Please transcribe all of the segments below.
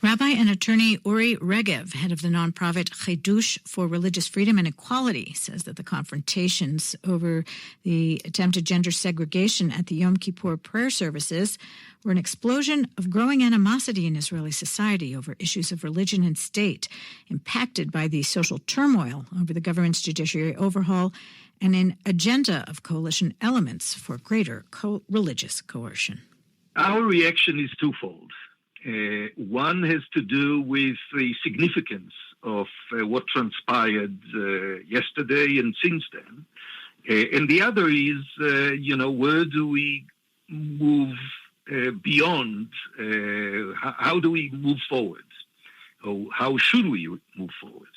Rabbi and attorney Uri Regev, head of the nonprofit Hiddush for Religious Freedom and Equality, says that the confrontations over the attempted gender segregation at the Yom Kippur prayer services were an explosion of growing animosity in Israeli society over issues of religion and state, impacted by the social turmoil over the government's judiciary overhaul and an agenda of coalition elements for greater religious coercion. Our reaction is twofold. One has to do with the significance of what transpired yesterday and since then. And the other is, where do we move beyond? How do we move forward? Or how should we move forward?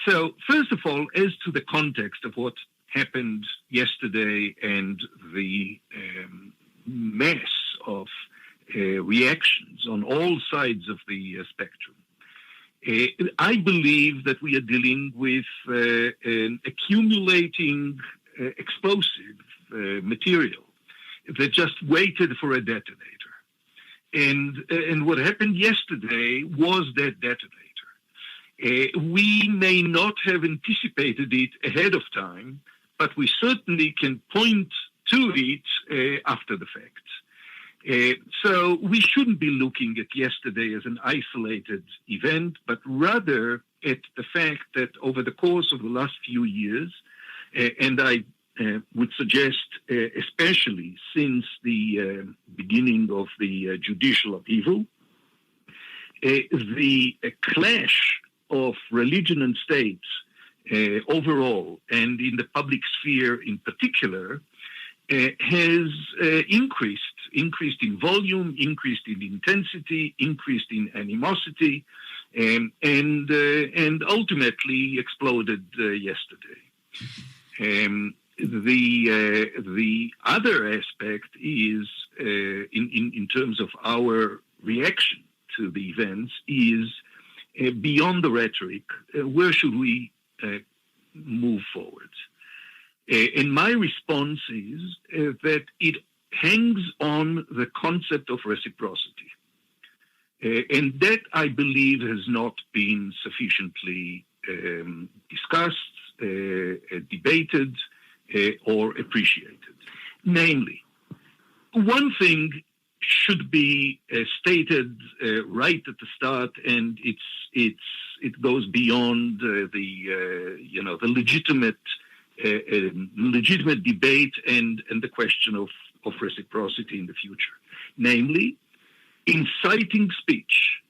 So, first of all, as to the context of what happened yesterday and the mess of reactions on all sides of the spectrum. I believe that we are dealing with an accumulating explosive material that just waited for a detonator. And what happened yesterday was that detonator. We may not have anticipated it ahead of time, but we certainly can point to it after the fact. So we shouldn't be looking at yesterday as an isolated event, but rather at the fact that over the course of the last few years, and I would suggest especially since the beginning of the judicial upheaval, the clash of religion and state overall, and in the public sphere in particular, has increased in volume, increased in intensity, increased in animosity, and ultimately exploded yesterday. The other aspect is, in terms of our reaction to the events, is beyond the rhetoric. Where should we move forward? And my response is that it hangs on the concept of reciprocity. And that, I believe, has not been sufficiently discussed, debated, or appreciated. Namely, one thing should be stated right at the start, and it goes beyond the legitimate debate and the question of reciprocity in the future. Namely, inciting speech,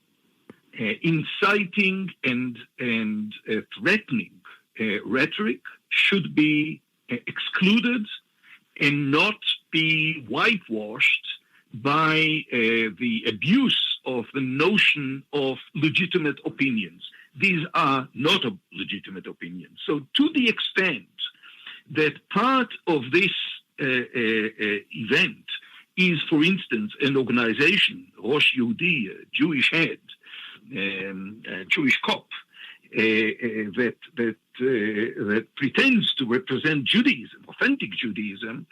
inciting and threatening rhetoric should be excluded and not be whitewashed by the abuse of the notion of legitimate opinions. These are not legitimate opinions. So to the extent that part of this event is, for instance, an organization, Rosh Yehudi, a Jewish head, Jewish cop, that pretends to represent Judaism, authentic Judaism,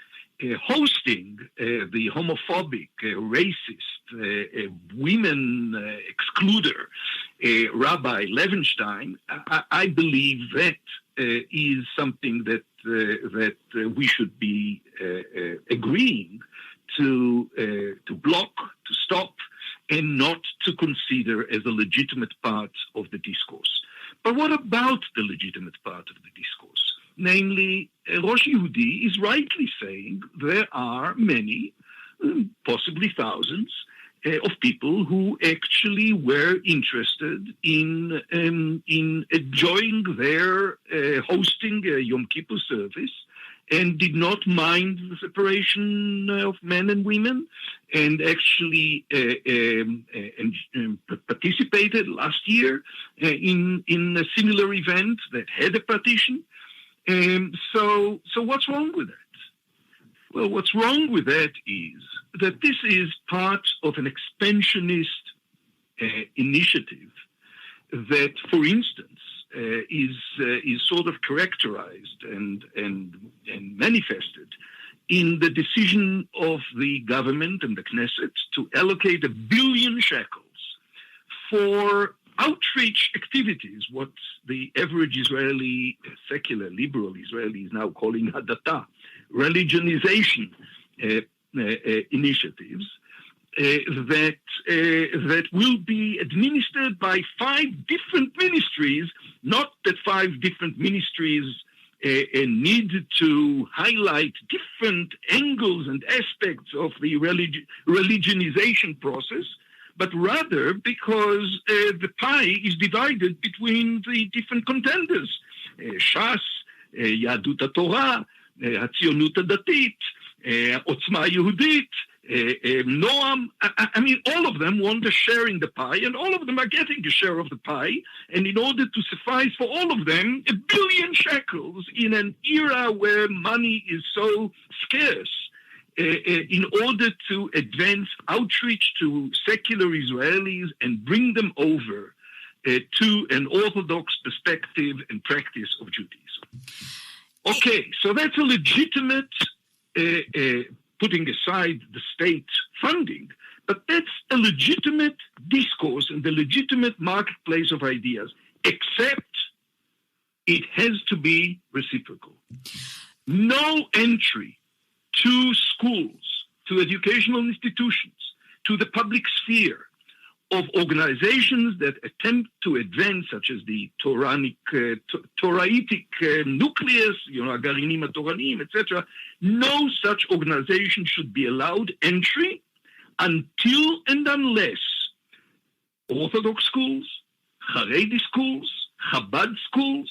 hosting the homophobic, racist, women excluder, Rabbi Levenstein. I believe that is something that we should be agreeing to block, to stop, and not to consider as a legitimate part of the discourse. But what about the legitimate part of the discourse? Namely, Rosh Yehudi is rightly saying there are many, possibly thousands, of people who actually were interested in enjoying their hosting a Yom Kippur service and did not mind the separation of men and women, and actually participated last year in a similar event that had a partition. So what's wrong with that? Well, what's wrong with that is that this is part of an expansionist initiative that, for instance, is sort of characterized and manifested in the decision of the government and the Knesset to allocate 1 billion shekels for outreach activities, what the average Israeli, secular, liberal Israeli is now calling hadata, religionization initiatives, that will be administered by 5 different ministries, not that 5 different ministries need to highlight different angles and aspects of the religionization process, but rather because the pie is divided between the different contenders, Shas, Yadut HaTorah, Hatzionut HaDatit, Otzma Yehudit, Noam. I mean, all of them want a share in the pie, and all of them are getting a share of the pie. And in order to suffice for all of them, 1 billion shekels in an era where money is so scarce, in order to advance outreach to secular Israelis and bring them over to an Orthodox perspective and practice of Judaism. Okay, so that's a legitimate, putting aside the state funding, but that's a legitimate discourse and the legitimate marketplace of ideas, except it has to be reciprocal. No entry to schools, to educational institutions, to the public sphere of organizations that attempt to advance, such as the Toraitic nucleus, Agarinim HaToranim, etc. No such organization should be allowed entry until and unless Orthodox schools, Haredi schools, Chabad schools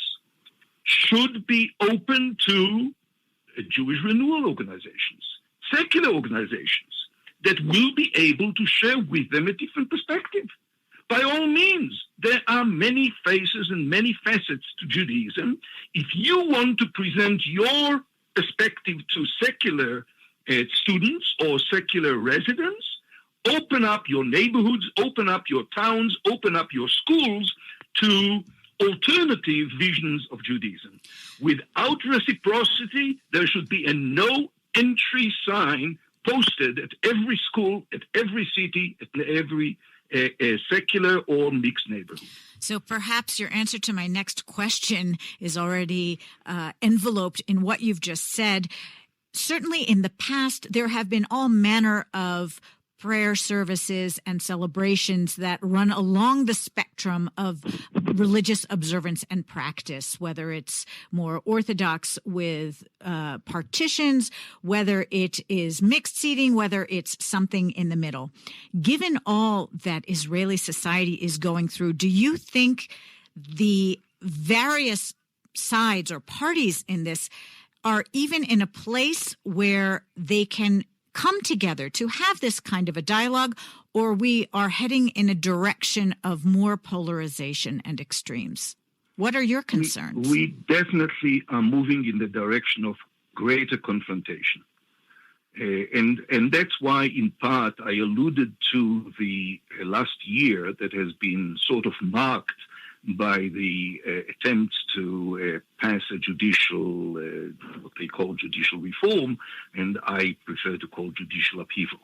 should be open to Jewish renewal organizations, secular organizations that will be able to share with them a different perspective. By all means, there are many faces and many facets to Judaism. If you want to present your perspective to secular students or secular residents, open up your neighborhoods, open up your towns, open up your schools to alternative visions of Judaism. Without reciprocity, there should be a no entry sign posted at every school, at every city, at every secular or mixed neighborhood. So perhaps your answer to my next question is already enveloped in what you've just said. Certainly in the past, there have been all manner of prayer services and celebrations that run along the spectrum of religious observance and practice, whether it's more orthodox with partitions, whether it is mixed seating, whether it's something in the middle. Given all that Israeli society is going through, do you think the various sides or parties in this are even in a place where they can come together to have this kind of a dialogue, or we are heading in a direction of more polarization and extremes? What are your concerns? We definitely are moving in the direction of greater confrontation. And that's why, in part, I alluded to the last year that has been sort of marked by the attempts to pass a judicial, what they call judicial reform, and I prefer to call judicial upheaval.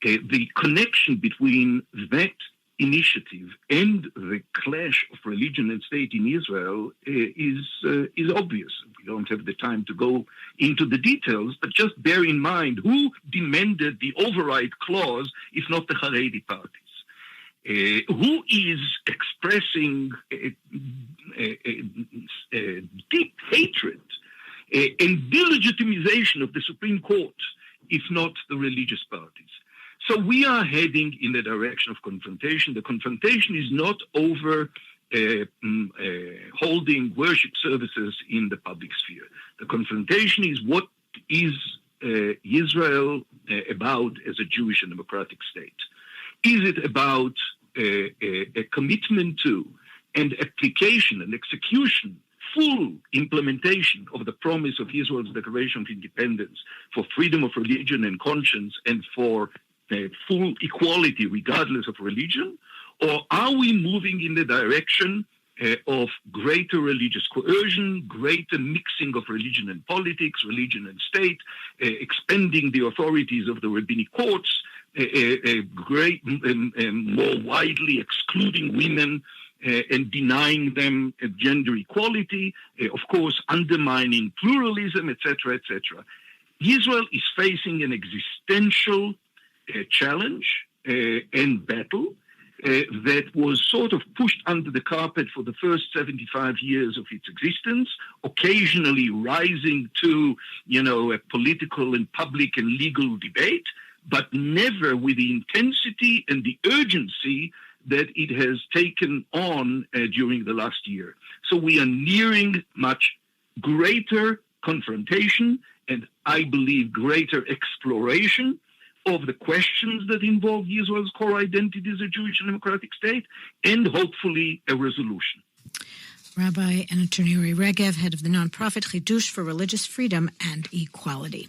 The connection between that initiative and the clash of religion and state in Israel is obvious. We don't have the time to go into the details, but just bear in mind who demanded the override clause, if not the Haredi parties. Who is expressing deep hatred and delegitimization of the Supreme Court, if not the religious parties. So we are heading in the direction of confrontation. The confrontation is not over holding worship services in the public sphere. The confrontation is what is Israel about as a Jewish and democratic state. Is it about a commitment to and application and execution, full implementation of the promise of Israel's Declaration of Independence for freedom of religion and conscience and for full equality regardless of religion? Or are we moving in the direction of greater religious coercion, greater mixing of religion and politics, religion and state, expanding the authorities of the rabbinic courts, a great, more widely excluding women and denying them gender equality, of course, undermining pluralism, etc., etc. Israel is facing an existential challenge and battle that was sort of pushed under the carpet for the first 75 years of its existence, occasionally rising to, a political and public and legal debate, but never with the intensity and the urgency that it has taken on during the last year. So we are nearing much greater confrontation and, I believe, greater exploration of the questions that involve Israel's core identity as a Jewish and democratic state, and hopefully a resolution. Rabbi and Attorney Uri Regev, head of the nonprofit Hiddush for Religious Freedom and Equality.